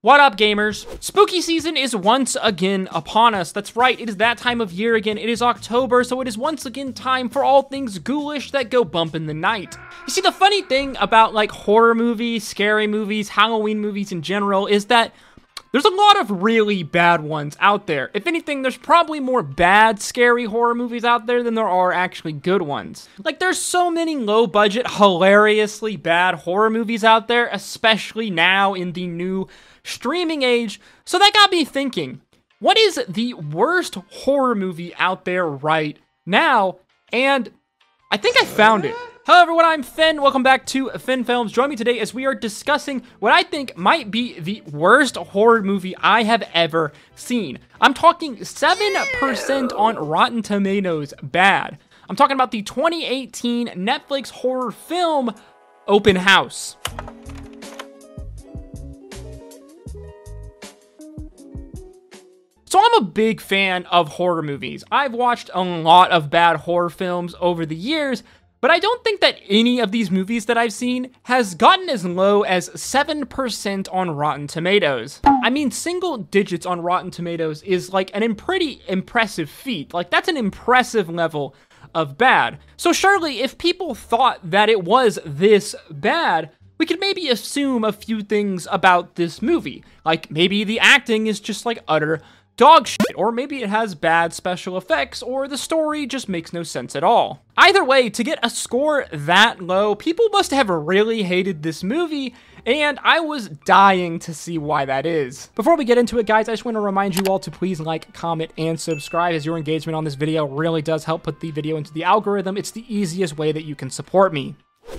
What up, gamers? Spooky season is once again upon us. That's right, it is that time of year again. It is October, so it is once again time for all things ghoulish that go bump in the night. You see, the funny thing about like horror movies, scary movies, Halloween movies in general is that there's a lot of really bad ones out there. If anything, there's probably more bad, scary horror movies out there than there are actually good ones. Like, there's so many low-budget, hilariously bad horror movies out there, especially now in the new streaming age. So that got me thinking, what is the worst horror movie out there right now? And I think I found it. Hello everyone, I'm Finn. Welcome back to finnfilms. Join me today as we are discussing what I think might be the worst horror movie I have ever seen. I'm talking 7% on Rotten Tomatoes bad. I'm talking about the 2018 Netflix horror film, Open House. So I'm a big fan of horror movies. I've watched a lot of bad horror films over the years, but I don't think that any of these movies that I've seen has gotten as low as 7% on Rotten Tomatoes. I mean, single digits on Rotten Tomatoes is like an pretty impressive feat. Like, that's an impressive level of bad. So surely, if people thought that it was this bad, we could maybe assume a few things about this movie. Like, maybe the acting is just like utter dog shit, or maybe it has bad special effects, or the story just makes no sense at all. Either way, to get a score that low, people must have really hated this movie, and I was dying to see why that is. Before we get into it, guys, I just want to remind you all to please like, comment, and subscribe, as your engagement on this video really does help put the video into the algorithm. It's the easiest way that you can support me.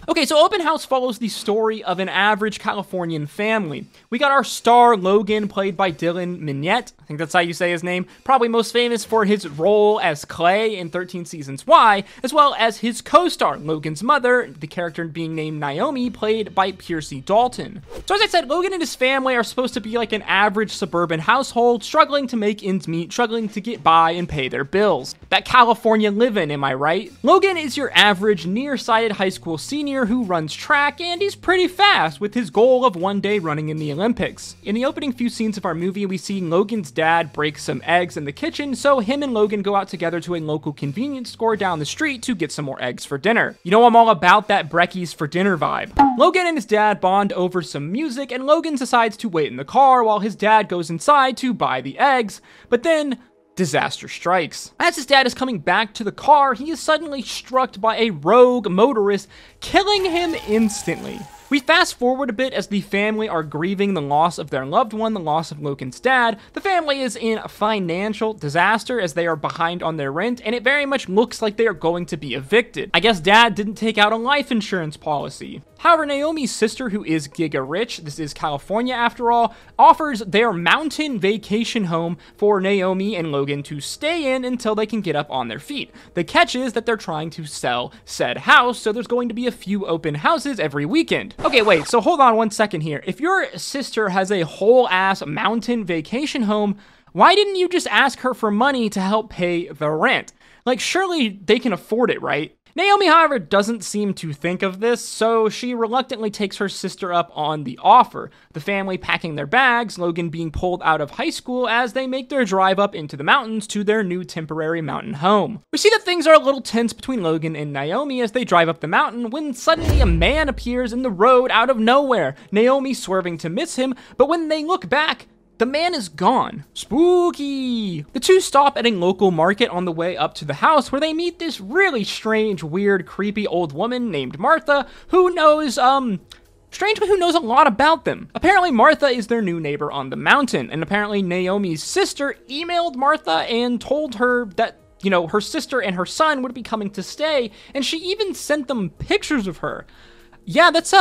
Okay, so Open House follows the story of an average Californian family. We got our star, Logan, played by Dylan Minnette. I think that's how you say his name. Probably most famous for his role as Clay in 13 Seasons Why, as well as his co-star, Logan's mother, the character being named Naomi, played by Piercy Dalton. So as I said, Logan and his family are supposed to be like an average suburban household, struggling to make ends meet, struggling to get by and pay their bills. That California living, am I right? Logan is your average, nearsighted high school senior who runs track, and he's pretty fast, with his goal of one day running in the Olympics. In the opening few scenes of our movie, we see Logan's dad break some eggs in the kitchen, so him and Logan go out together to a local convenience store down the street to get some more eggs for dinner. You know, I'm all about that Breckies for dinner vibe. Logan and his dad bond over some music, and Logan decides to wait in the car while his dad goes inside to buy the eggs, but then disaster strikes. As his dad is coming back to the car, he is suddenly struck by a rogue motorist, killing him instantly. We fast forward a bit as the family are grieving the loss of their loved one, the loss of Logan's dad. The family is in financial disaster as they are behind on their rent, and it very much looks like they are going to be evicted. I guess dad didn't take out a life insurance policy. However, Naomi's sister, who is giga rich, this is California after all, offers their mountain vacation home for Naomi and Logan to stay in until they can get up on their feet. The catch is that they're trying to sell said house, so there's going to be a few open houses every weekend. Okay, wait, so hold on one second here. If your sister has a whole-ass mountain vacation home, why didn't you just ask her for money to help pay the rent? Like, surely they can afford it, right? Naomi, however, doesn't seem to think of this, so she reluctantly takes her sister up on the offer. The family packing their bags, Logan being pulled out of high school as they make their drive up into the mountains to their new temporary mountain home. We see that things are a little tense between Logan and Naomi as they drive up the mountain when suddenly a man appears in the road out of nowhere, Naomi swerving to miss him, but when they look back, the man is gone. Spooky! The two stop at a local market on the way up to the house where they meet this really strange, weird, creepy old woman named Martha who knows, strangely who knows a lot about them. Apparently Martha is their new neighbor on the mountain, and apparently Naomi's sister emailed Martha and told her that, you know, her sister and her son would be coming to stay, and she even sent them pictures of her. Yeah, that's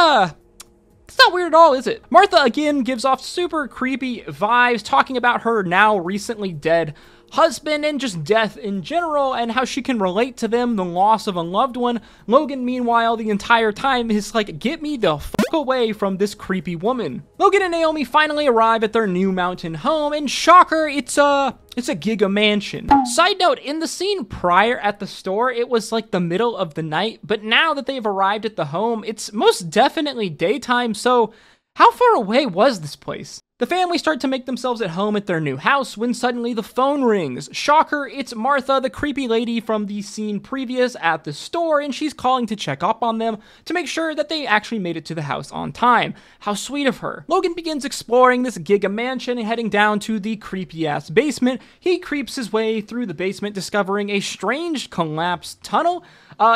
it's not weird at all, is it? Martha again gives off super creepy vibes, talking about her now recently dead husband and just death in general and how she can relate to them, the loss of a loved one. Logan, meanwhile, the entire time is like, get me the fuck away from this creepy woman. Logan and Naomi finally arrive at their new mountain home, and shocker, it's a giga mansion. Side note, in the scene prior at the store, it was like the middle of the night, but now that they've arrived at the home, it's most definitely daytime, so how far away was this place? The family start to make themselves at home at their new house when suddenly the phone rings. Shocker, it's Martha, the creepy lady from the scene previous at the store, and she's calling to check up on them to make sure that they actually made it to the house on time. How sweet of her. Logan begins exploring this giga mansion and heading down to the creepy-ass basement. He creeps his way through the basement, discovering a strange collapsed tunnel.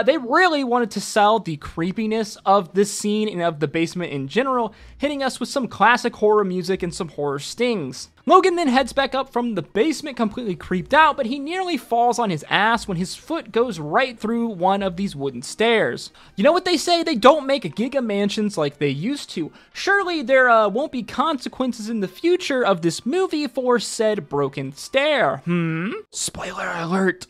They really wanted to sell the creepiness of this scene and of the basement in general, hitting us with some classic horror music and some horror stings. Logan then heads back up from the basement completely creeped out, but he nearly falls on his ass when his foot goes right through one of these wooden stairs. You know what they say? They don't make giga mansions like they used to. Surely there won't be consequences in the future of this movie for said broken stair. Spoiler alert.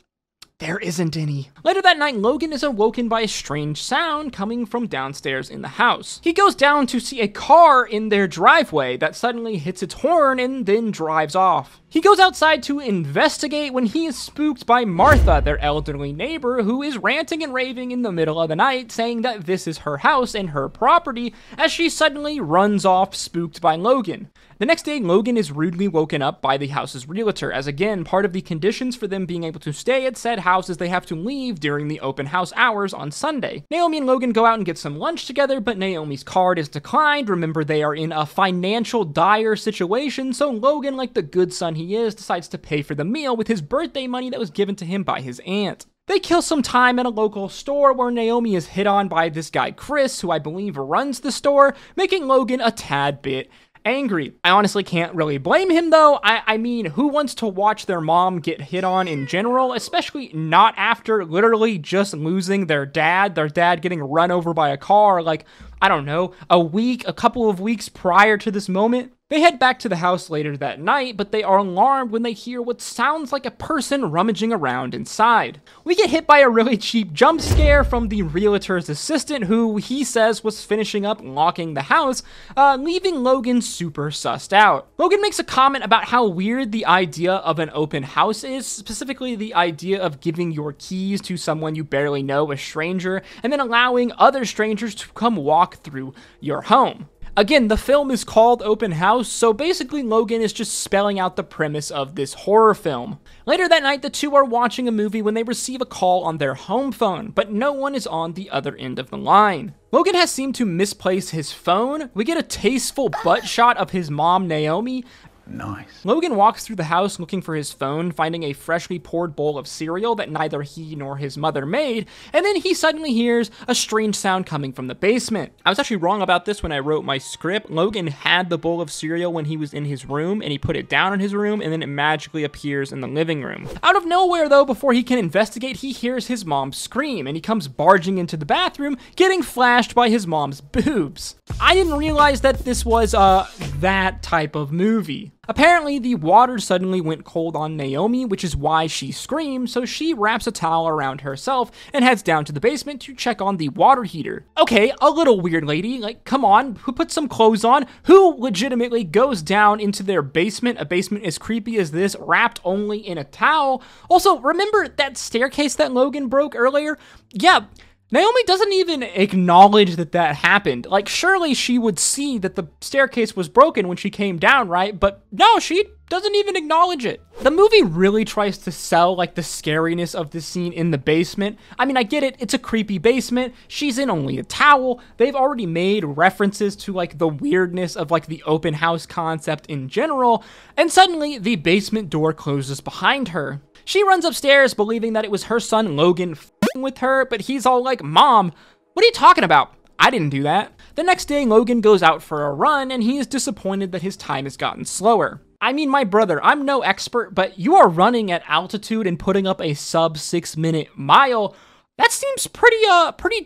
There isn't any. Later that night, Logan is awoken by a strange sound coming from downstairs in the house. He goes down to see a car in their driveway that suddenly hits its horn and then drives off. He goes outside to investigate when he is spooked by Martha, their elderly neighbor, who is ranting and raving in the middle of the night, saying that this is her house and her property, as she suddenly runs off spooked by Logan. The next day, Logan is rudely woken up by the house's realtor, as again, part of the conditions for them being able to stay at said house is they have to leave during the open house hours on Sunday. Naomi and Logan go out and get some lunch together, but Naomi's card is declined. Remember, they are in a financial dire situation, so Logan, like the good son he is, decides to pay for the meal with his birthday money that was given to him by his aunt. They kill some time at a local store where Naomi is hit on by this guy Chris, who I believe runs the store, making Logan a tad bit angry. I honestly can't really blame him though. I mean, who wants to watch their mom get hit on in general, especially not after literally just losing their dad getting run over by a car, like, I don't know, a couple of weeks prior to this moment? They head back to the house later that night, but they are alarmed when they hear what sounds like a person rummaging around inside. We get hit by a really cheap jump scare from the realtor's assistant, who he says was finishing up locking the house, leaving Logan super sussed out. Logan makes a comment about how weird the idea of an open house is, specifically the idea of giving your keys to someone you barely know, a stranger, and then allowing other strangers to come walk through your home. Again, the film is called Open House, so basically Logan is just spelling out the premise of this horror film. Later that night, the two are watching a movie when they receive a call on their home phone, but no one is on the other end of the line. Logan has seemed to misplace his phone. We get a tasteful butt shot of his mom, Naomi. Nice. Logan walks through the house looking for his phone, finding a freshly poured bowl of cereal that neither he nor his mother made, and then he suddenly hears a strange sound coming from the basement. I was actually wrong about this when I wrote my script. Logan had the bowl of cereal when he was in his room, and he put it down in his room, and then it magically appears in the living room. Out of nowhere, though, before he can investigate, he hears his mom scream, and he comes barging into the bathroom, getting flashed by his mom's boobs. I didn't realize that this was, that type of movie. Apparently, the water suddenly went cold on Naomi, which is why she screams, so she wraps a towel around herself and heads down to the basement to check on the water heater. Okay, a little weird, lady. Like, come on, who put some clothes on? Who legitimately goes down into their basement, a basement as creepy as this, wrapped only in a towel? Also, remember that staircase that Logan broke earlier? Yeah, Naomi doesn't even acknowledge that that happened. Like, surely she would see that the staircase was broken when she came down, right? But no, she doesn't even acknowledge it. The movie really tries to sell, like, the scariness of this scene in the basement. I mean, I get it. It's a creepy basement. She's in only a towel. They've already made references to, like, the weirdness of, like, the open house concept in general. And suddenly, the basement door closes behind her. She runs upstairs believing that it was her son Logan f***ing with her, but he's all like, "Mom, what are you talking about? I didn't do that." The next day, Logan goes out for a run, and he is disappointed that his time has gotten slower. I mean, my brother, I'm no expert, but you are running at altitude and putting up a sub 6-minute mile. That seems pretty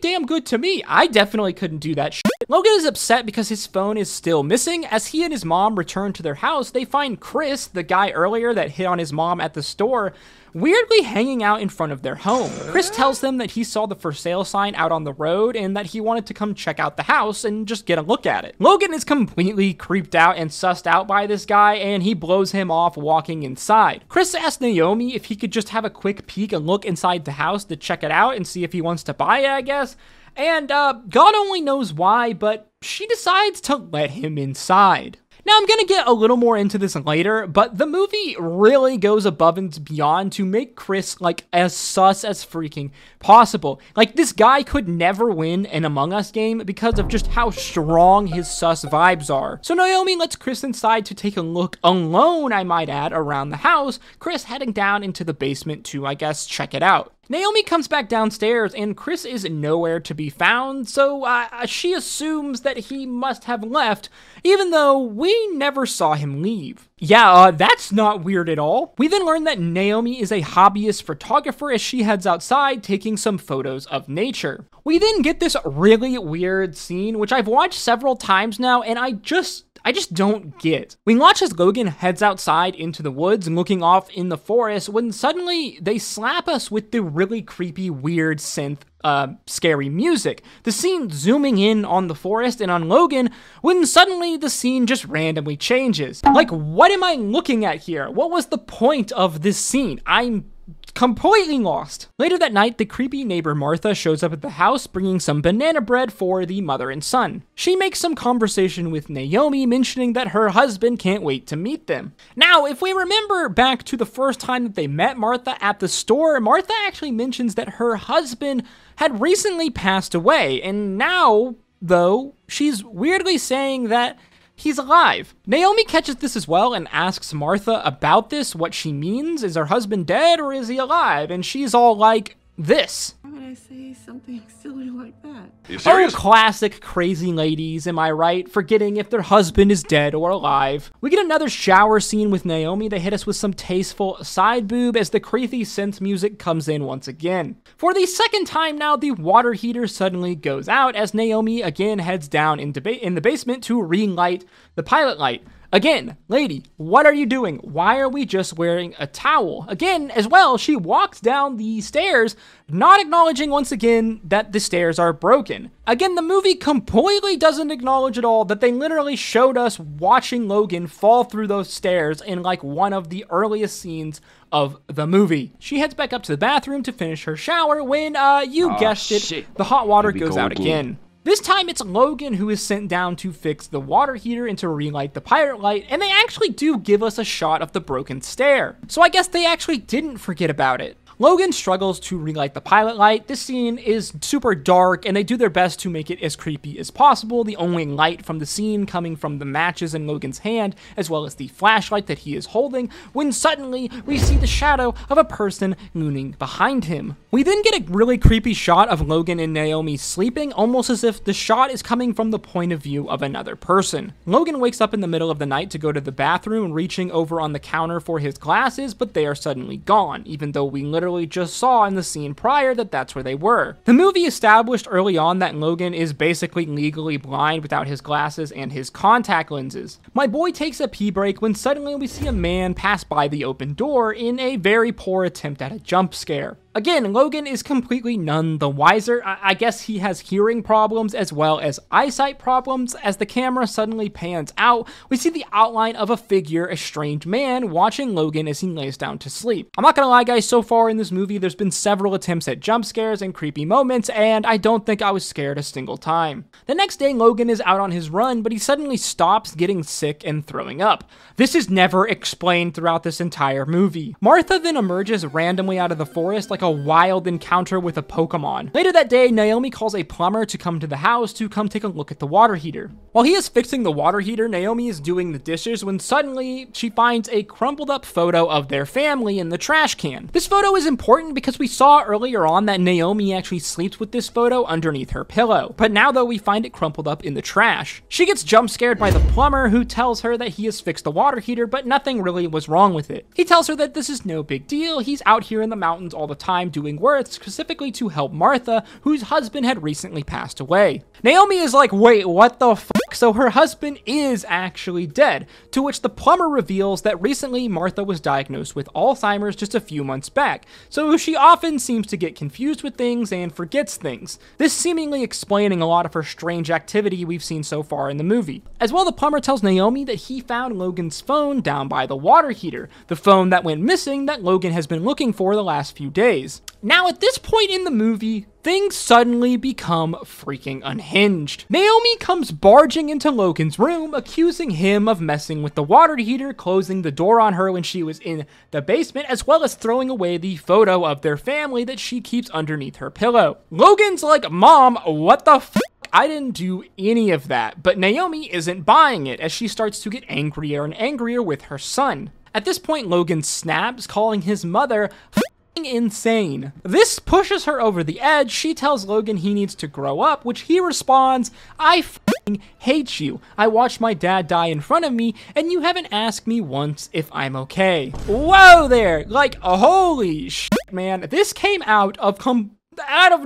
damn good to me. I definitely couldn't do that shit. Logan is upset because his phone is still missing. As he and his mom return to their house, they find Chris, the guy earlier that hit on his mom at the store, weirdly hanging out in front of their home. Chris tells them that he saw the for sale sign out on the road and that he wanted to come check out the house and just get a look at it. Logan is completely creeped out and sussed out by this guy, and he blows him off walking inside. Chris asks Naomi if he could just have a quick peek and look inside the house to check it out and see if he wants to buy it, I guess. And God only knows why, but she decides to let him inside. Now, I'm gonna get a little more into this later, but the movie really goes above and beyond to make Chris, like, as sus as freaking possible. Like, this guy could never win an Among Us game because of just how strong his sus vibes are. So Naomi lets Chris inside to take a look alone, I might add, around the house, Chris heading down into the basement to, I guess, check it out. Naomi comes back downstairs and Chris is nowhere to be found, so she assumes that he must have left, even though we never saw him leave. Yeah, that's not weird at all. We then learn that Naomi is a hobbyist photographer as she heads outside taking some photos of nature. We then get this really weird scene, which I've watched several times now, and I just don't get. We watch as Logan heads outside into the woods looking off in the forest when suddenly they slap us with the really creepy, weird synth scary music. The scene zooming in on the forest and on Logan when suddenly the scene just randomly changes. Like, what am I looking at here? What was the point of this scene? I'm completely lost. Later that night, the creepy neighbor Martha shows up at the house bringing some banana bread for the mother and son. She makes some conversation with Naomi, mentioning that her husband can't wait to meet them. Now, if we remember back to the first time that they met Martha at the store, Martha actually mentions that her husband had recently passed away, and now, though, she's weirdly saying that he's alive. Naomi catches this as well and asks Martha about this, what she means. Is her husband dead or is he alive? And she's all like, this. Why would I say something silly like that? Are you serious? Oh, classic crazy ladies, am I right? Forgetting if their husband is dead or alive. We get another shower scene with Naomi. They hit us with some tasteful side boob as the creepy synth music comes in once again. For the second time now, the water heater suddenly goes out as Naomi again heads down in the basement to relight the pilot light. Again, lady, what are you doing? Why are we just wearing a towel? Again, as well, she walks down the stairs, not acknowledging once again that the stairs are broken. Again, the movie completely doesn't acknowledge at all that they literally showed us watching Logan fall through those stairs in like one of the earliest scenes of the movie. She heads back up to the bathroom to finish her shower when, you guessed it, the hot water goes out again. This time it's Logan who is sent down to fix the water heater and to relight the pirate light, and they actually do give us a shot of the broken stair. So I guess they actually didn't forget about it. Logan struggles to relight the pilot light. This scene is super dark, and they do their best to make it as creepy as possible. The only light from the scene coming from the matches in Logan's hand, as well as the flashlight that he is holding, when suddenly we see the shadow of a person looming behind him. We then get a really creepy shot of Logan and Naomi sleeping, almost as if the shot is coming from the point of view of another person. Logan wakes up in the middle of the night to go to the bathroom, reaching over on the counter for his glasses, but they are suddenly gone, even though we literally just saw in the scene prior that that's where they were. The movie established early on that Logan is basically legally blind without his glasses and his contact lenses. My boy takes a pee break when suddenly we see a man pass by the open door in a very poor attempt at a jump scare. Again, Logan is completely none the wiser. I guess he has hearing problems as well as eyesight problems. As the camera suddenly pans out, we see the outline of a figure, a strange man, watching Logan as he lays down to sleep. I'm not gonna lie, guys, so far in this movie, there's been several attempts at jump scares and creepy moments, and I don't think I was scared a single time. The next day, Logan is out on his run, but he suddenly stops getting sick and throwing up. This is never explained throughout this entire movie. Martha then emerges randomly out of the forest like a wild encounter with a Pokemon. Later that day, Naomi calls a plumber to come to the house to come take a look at the water heater. While he is fixing the water heater, Naomi is doing the dishes when suddenly she finds a crumpled up photo of their family in the trash can. This photo is important because we saw earlier on that Naomi actually sleeps with this photo underneath her pillow. But now though, we find it crumpled up in the trash. She gets jump scared by the plumber, who tells her that he has fixed the water heater, but nothing really was wrong with it. He tells her that this is no big deal. He's out here in the mountains all the time doing work specifically to help Martha, whose husband had recently passed away. Naomi is like, wait, what the fuck? So her husband is actually dead, to which the plumber reveals that recently Martha was diagnosed with Alzheimer's just a few months back, so she often seems to get confused with things and forgets things, this seemingly explaining a lot of her strange activity we've seen so far in the movie. As well, the plumber tells Naomi that he found Logan's phone down by the water heater, the phone that went missing that Logan has been looking for the last few days. Now, at this point in the movie, things suddenly become freaking unhinged. Naomi comes barging into Logan's room, accusing him of messing with the water heater, closing the door on her when she was in the basement, as well as throwing away the photo of their family that she keeps underneath her pillow. Logan's like, "Mom, what the f***? I didn't do any of that." But Naomi isn't buying it as she starts to get angrier and angrier with her son. At this point, Logan snaps, calling his mother insane. This pushes her over the edge. She tells Logan he needs to grow up, which he responds, "I hate you. I watched my dad die in front of me, and you haven't asked me once if I'm okay." Whoa there! Like, holy shit, man. This came out of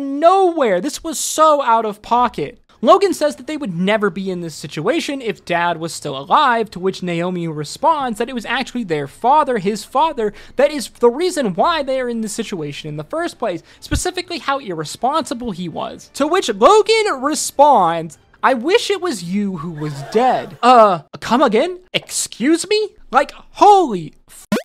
nowhere. This was so out of pocket. Logan says that they would never be in this situation if Dad was still alive, to which Naomi responds that it was actually their father, his father, that is the reason why they are in this situation in the first place, specifically how irresponsible he was. To which Logan responds, "I wish it was you who was dead." Come again? Excuse me? Like, holy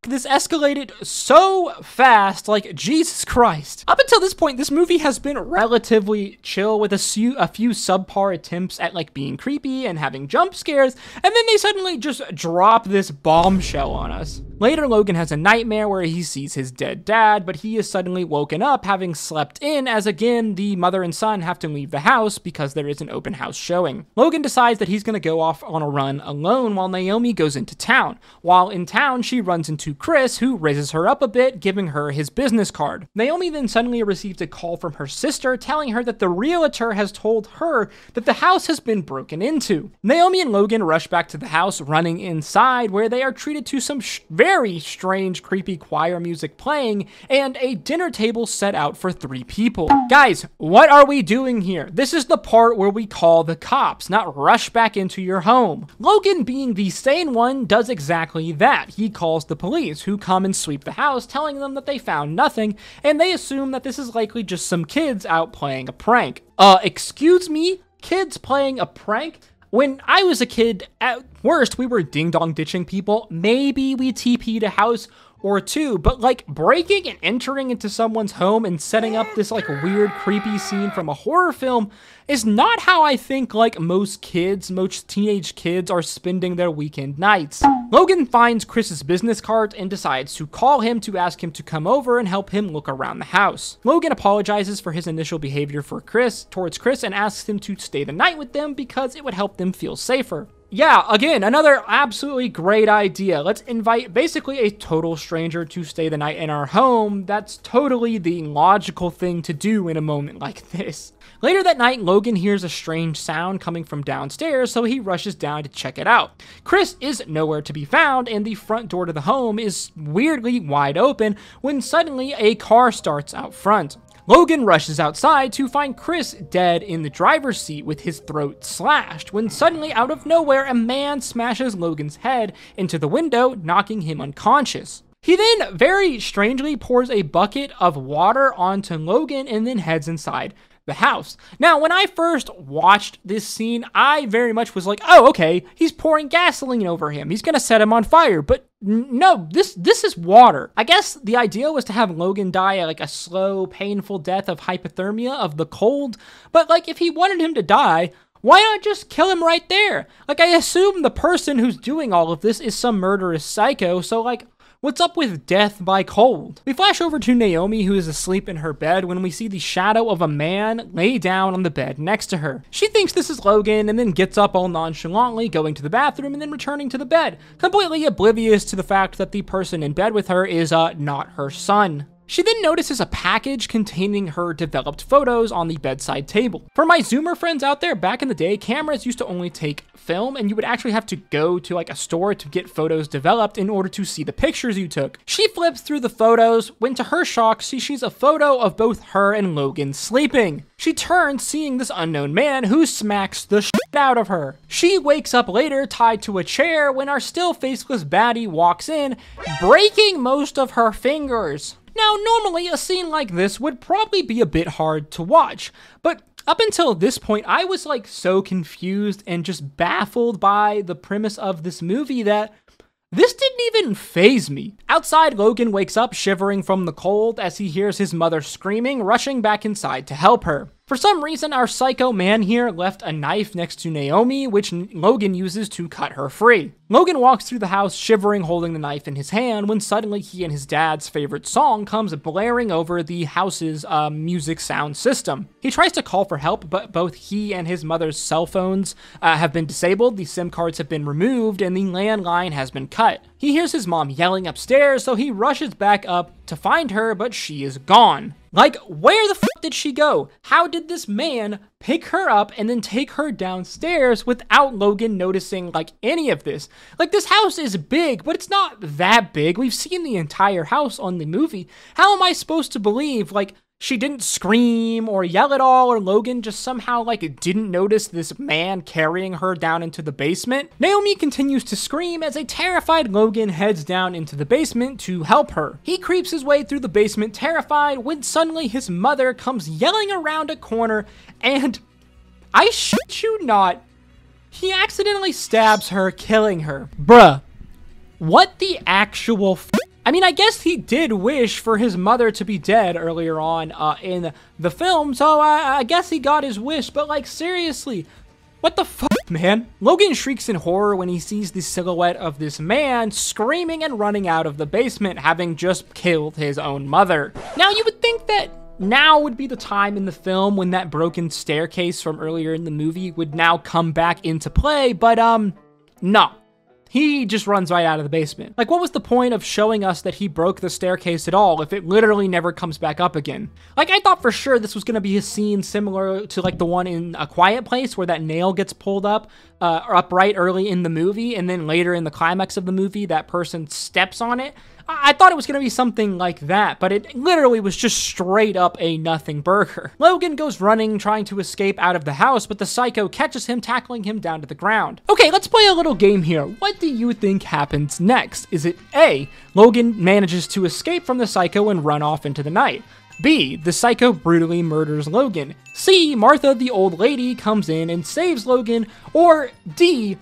this escalated so fast, like, Jesus Christ. Up until this point, this movie has been relatively chill with a few subpar attempts at, like, being creepy and having jump scares, and then they suddenly just drop this bombshell on us. Later, Logan has a nightmare where he sees his dead dad, but he is suddenly woken up having slept in, as again, the mother and son have to leave the house because there is an open house showing. Logan decides that he's gonna go off on a run alone while Naomi goes into town. While in town, she runs into Chris, who raises her up a bit, giving her his business card. Naomi then suddenly receives a call from her sister telling her that the realtor has told her that the house has been broken into. Naomi and Logan rush back to the house, running inside, where they are treated to some very strange, creepy choir music playing and a dinner table set out for 3 people. Guys, what are we doing here? This is the part where we call the cops, not rush back into your home. Logan, being the sane one, does exactly that. He calls the police, who come and sweep the house, telling them that they found nothing, and they assume that this is likely just some kids out playing a prank. Excuse me? Kids playing a prank? When I was a kid, at worst, we were ding-dong ditching people. Maybe we TP'd a house or 2, but like breaking and entering into someone's home and setting up this like weird, creepy scene from a horror film is not how I think like most teenage kids are spending their weekend nights. Logan finds Chris's business card and decides to call him to ask him to come over and help him look around the house. Logan apologizes for his initial behavior towards Chris and asks him to stay the night with them because it would help them feel safer. Yeah, again, another absolutely great idea. Let's invite basically a total stranger to stay the night in our home. That's totally the logical thing to do in a moment like this. Later that night, Logan hears a strange sound coming from downstairs, so he rushes down to check it out. Chris is nowhere to be found, and the front door to the home is weirdly wide open when suddenly a car starts out front. Logan rushes outside to find Chris dead in the driver's seat with his throat slashed, when suddenly out of nowhere a man smashes Logan's head into the window, knocking him unconscious. He then very strangely pours a bucket of water onto Logan and then heads inside the house. Now, when I first watched this scene, I very much was like, oh, okay, he's pouring gasoline over him. He's gonna set him on fire, but no, this is water. I guess the idea was to have Logan die like a slow, painful death of hypothermia of the cold, but like if he wanted him to die, why not just kill him right there? Like, I assume the person who's doing all of this is some murderous psycho, so like, what's up with death by cold? We flash over to Naomi, who is asleep in her bed, when we see the shadow of a man lay down on the bed next to her. She thinks this is Logan and then gets up all nonchalantly, going to the bathroom and then returning to the bed, completely oblivious to the fact that the person in bed with her is not her son. She then notices a package containing her developed photos on the bedside table. For my Zoomer friends out there, back in the day, cameras used to only take film, and you would actually have to go to like a store to get photos developed in order to see the pictures you took. She flips through the photos, when to her shock, she sees a photo of both her and Logan sleeping. She turns, seeing this unknown man who smacks the shit out of her. She wakes up later tied to a chair when our still faceless baddie walks in, breaking most of her fingers. Now, normally a scene like this would probably be a bit hard to watch, but up until this point, I was like so confused and just baffled by the premise of this movie that this didn't even faze me. Outside, Logan wakes up shivering from the cold as he hears his mother screaming, rushing back inside to help her. For some reason, our psycho man here left a knife next to Naomi, which Logan uses to cut her free. Logan walks through the house shivering, holding the knife in his hand, when suddenly he and his dad's favorite song comes blaring over the house's music sound system. He tries to call for help, but both he and his mother's cell phones have been disabled, the SIM cards have been removed, and the landline has been cut. He hears his mom yelling upstairs, so he rushes back up to find her, but she is gone. Like, where the fuck did she go? How did this man pick her up and then take her downstairs without Logan noticing, like, any of this? Like, this house is big, but it's not that big. We've seen the entire house on the movie. How am I supposed to believe, like, she didn't scream or yell at all, or Logan just somehow, like, didn't notice this man carrying her down into the basement? Naomi continues to scream as a terrified Logan heads down into the basement to help her. He creeps his way through the basement terrified when suddenly his mother comes yelling around a corner and, I shit you not, he stabs her, killing her. Bruh, what the actual I mean, I guess he did wish for his mother to be dead earlier on in the film, so I guess he got his wish, but like, seriously, what the fuck, man? Logan shrieks in horror when he sees the silhouette of this man screaming and running out of the basement, having just killed his own mother. Now, you would think that now would be the time in the film when that broken staircase from earlier in the movie would now come back into play, but no. He just runs right out of the basement. Like, what was the point of showing us that he broke the staircase at all if it literally never comes back up again? Like, I thought for sure this was gonna be a scene similar to like the one in A Quiet Place where that nail gets pulled up right early in the movie, and then later in the climax of the movie that person steps on it. I thought it was going to be something like that, but it literally was just straight up a nothing burger. Logan goes running, trying to escape out of the house, but the psycho catches him, tackling him down to the ground. Okay, let's play a little game here. What do you think happens next? Is it A, Logan manages to escape from the psycho and run off into the night? B, the psycho brutally murders Logan? C, Martha the old lady comes in and saves Logan? Or D,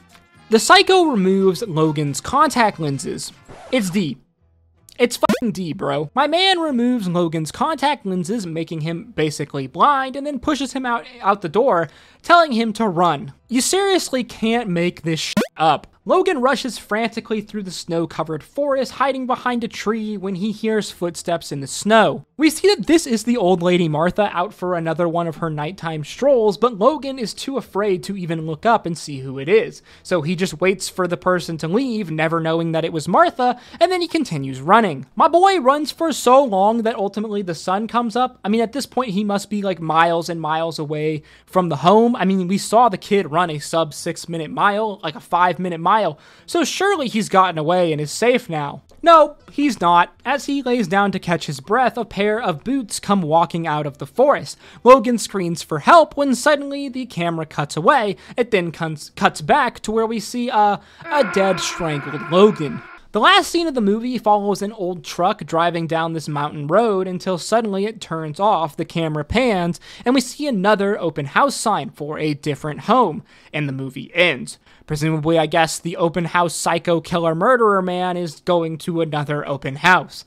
the psycho removes Logan's contact lenses? It's D. It's fucking D, bro. My man removes Logan's contact lenses, making him basically blind, and then pushes him out the door, telling him to run. You seriously can't make this shit up. Logan rushes frantically through the snow-covered forest, hiding behind a tree when he hears footsteps in the snow. We see that this is the old lady Martha out for another one of her nighttime strolls, but Logan is too afraid to even look up and see who it is. So he just waits for the person to leave, never knowing that it was Martha, and then he continues running. My boy runs for so long that ultimately the sun comes up. I mean, at this point, he must be like miles and miles away from the home. I mean, we saw the kid run a sub 6-minute mile, like a 5-minute mile. So surely he's gotten away and is safe now. No, he's not. As he lays down to catch his breath, a pair of boots come walking out of the forest. Logan screams for help when suddenly the camera cuts away. It then cuts back to where we see a dead, strangled Logan. The last scene of the movie follows an old truck driving down this mountain road until suddenly it turns off, the camera pans, and we see another open house sign for a different home, and the movie ends. Presumably, I guess the open house psycho killer murderer man is going to another open house.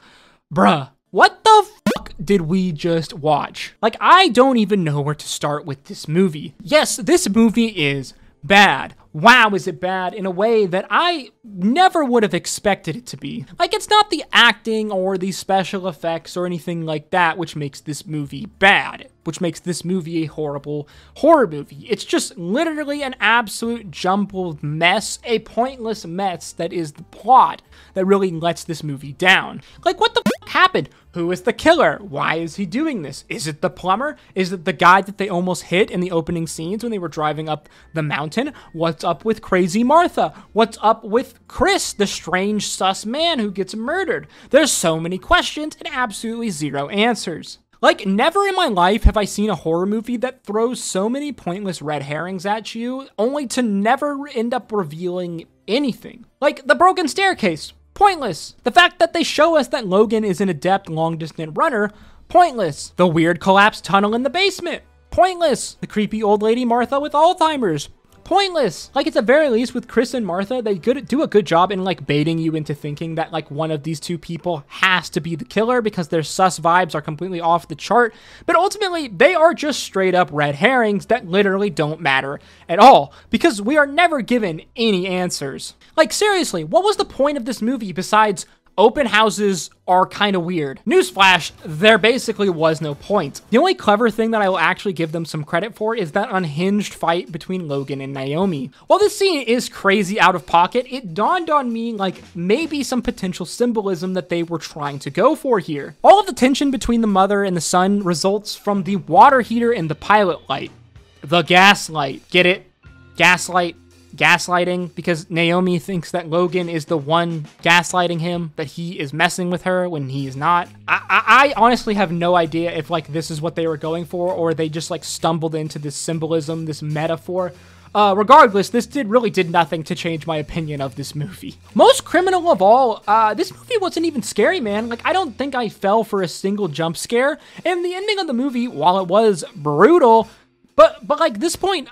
Bruh, what the fuck did we just watch? Like, I don't even know where to start with this movie. Yes, this movie is bad. Wow, is it bad in a way that I never would have expected it to be. Like, it's not the acting or the special effects or anything like that which makes this movie bad, which makes this movie a horrible horror movie. It's just literally an absolute jumbled mess, a pointless mess that is the plot that really lets this movie down. Like, what the fuck happened? Who is the killer? Why is he doing this? Is it the plumber? Is it the guy that they almost hit in the opening scenes when they were driving up the mountain? What's up with Crazy Martha? What's up with Chris, the strange sus man who gets murdered? There's so many questions and absolutely zero answers. Like, never in my life have I seen a horror movie that throws so many pointless red herrings at you, only to never end up revealing anything. Like, the broken staircase. Pointless. The fact that they show us that Logan is an adept long-distance runner, pointless. The weird collapsed tunnel in the basement, pointless. The creepy old lady Martha with Alzheimer's, pointless. Like, at the very least, with Chris and Martha, they do a good job in, like, baiting you into thinking that, like, one of these two people has to be the killer because their sus vibes are completely off the chart. But ultimately, they are just straight up red herrings that literally don't matter at all because we are never given any answers. Like, seriously, what was the point of this movie besides open houses are kind of weird? Newsflash, there basically was no point. The only clever thing that I will actually give them some credit for is that unhinged fight between Logan and Naomi. While this scene is crazy out of pocket, it dawned on me like maybe some potential symbolism that they were trying to go for here. All of the tension between the mother and the son results from the water heater and the pilot light. The gaslight. Get it? Gaslight. Gaslighting, because Naomi thinks that Logan is the one gaslighting him, that he is messing with her when he is not. I honestly have no idea if like this is what they were going for, or they just like stumbled into this symbolism, this metaphor. Regardless, this really did nothing to change my opinion of this movie. Most criminal of all, this movie wasn't even scary, man. Like, I don't think I fell for a single jump scare, and the ending of the movie, while it was brutal, but like this point,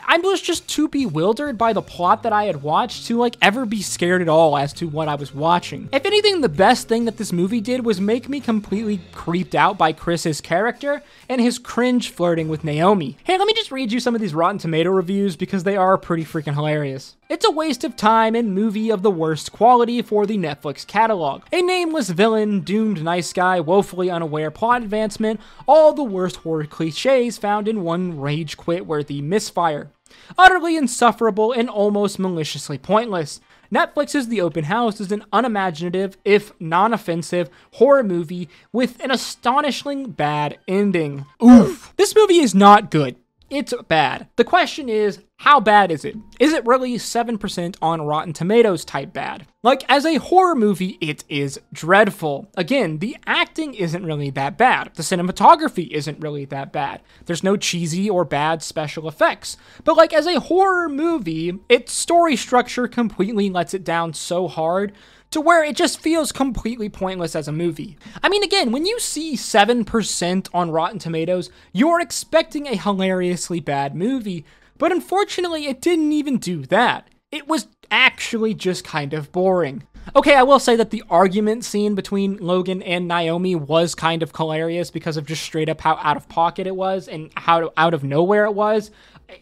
I was just too bewildered by the plot that I had watched to like ever be scared at all as to what I was watching. If anything, the best thing that this movie did was make me completely creeped out by Chris's character and his cringe flirting with Naomi. Hey, let me just read you some of these Rotten Tomato reviews because they are pretty freaking hilarious. It's a waste of time and movie of the worst quality for the Netflix catalog. A nameless villain, doomed nice guy, woefully unaware plot advancement, all the worst horror cliches found in one rage quit worthy misfire. Utterly insufferable and almost maliciously pointless. Netflix's The Open House is an unimaginative, if non-offensive, horror movie with an astonishingly bad ending. Oof. This movie is not good. It's bad. The question is, how bad is it? Is it really 7% on Rotten Tomatoes type bad? Like, as a horror movie, it is dreadful. Again, the acting isn't really that bad. The cinematography isn't really that bad. There's no cheesy or bad special effects. But like, as a horror movie, its story structure completely lets it down so hard to where it just feels completely pointless as a movie. I mean, again, when you see 7% on Rotten Tomatoes, you're expecting a hilariously bad movie, but unfortunately, it didn't even do that. It was actually just kind of boring. Okay, I will say that the argument scene between Logan and Naomi was kind of hilarious because of just straight up how out of pocket it was and how out of nowhere it was.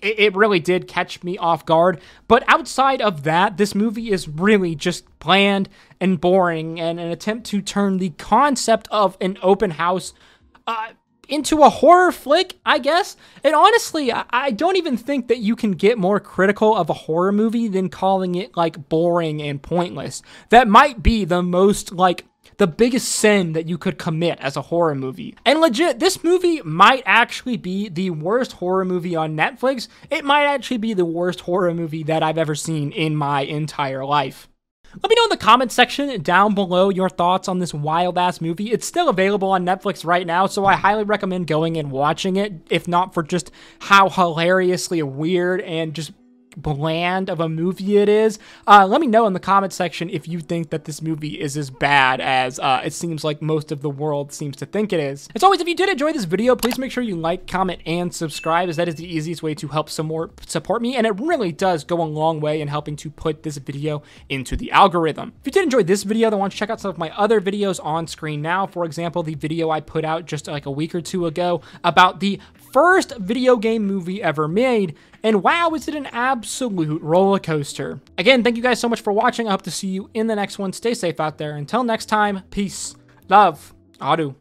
It really did catch me off guard. But outside of that, this movie is really just bland and boring and an attempt to turn the concept of an open house into a horror flick, I guess. And honestly, I don't even think that you can get more critical of a horror movie than calling it like boring and pointless. That might be the most like the biggest sin that you could commit as a horror movie. And legit, this movie might actually be the worst horror movie on Netflix. It might actually be the worst horror movie that I've ever seen in my entire life. Let me know in the comments section down below your thoughts on this wild-ass movie. It's still available on Netflix right now, so I highly recommend going and watching it, if not for just how hilariously weird and just bland of a movie it is. Let me know in the comment section if you think that this movie is as bad as it seems like most of the world seems to think it is. As always, if you did enjoy this video, please make sure you like, comment, and subscribe, as that is the easiest way to help some more support me, and it really does go a long way in helping to put this video into the algorithm. If you did enjoy this video, then why don't you check out some of my other videos on screen now. For example, the video I put out just like a week or two ago about the first video game movie ever made, and wow, is it an absolute roller coaster. Again, thank you guys so much for watching. I hope to see you in the next one. Stay safe out there. Until next time, peace, love, adu.